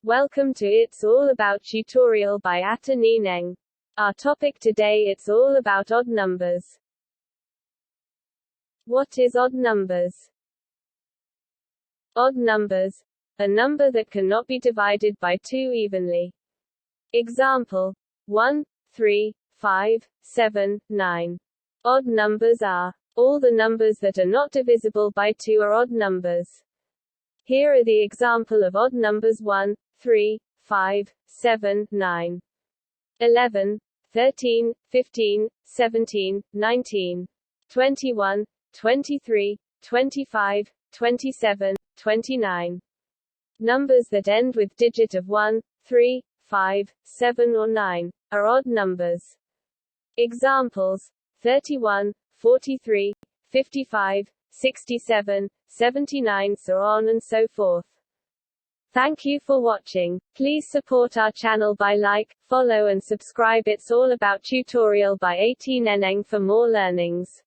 Welcome to It's All About tutorial by Neneng. Our topic today, it's all about odd numbers. What is odd numbers? Odd numbers, a number that cannot be divided by 2 evenly. Example: 1, 3, 5, 7, 9. Odd numbers are all the numbers that are not divisible by 2 are odd numbers. Here are the example of odd numbers: 1, 3, 5, 7, 9, 11, 13, 15, 17, 19, 21, 23, 25, 27, 29. Numbers that end with digit of 1, 3, 5, 7 or 9 are odd numbers. Examples: 31, 43, 55, 67, 79, so on and so forth. Thank you for watching. Please support our channel by like, follow and subscribe. It's All About tutorial by Neneng for more learnings.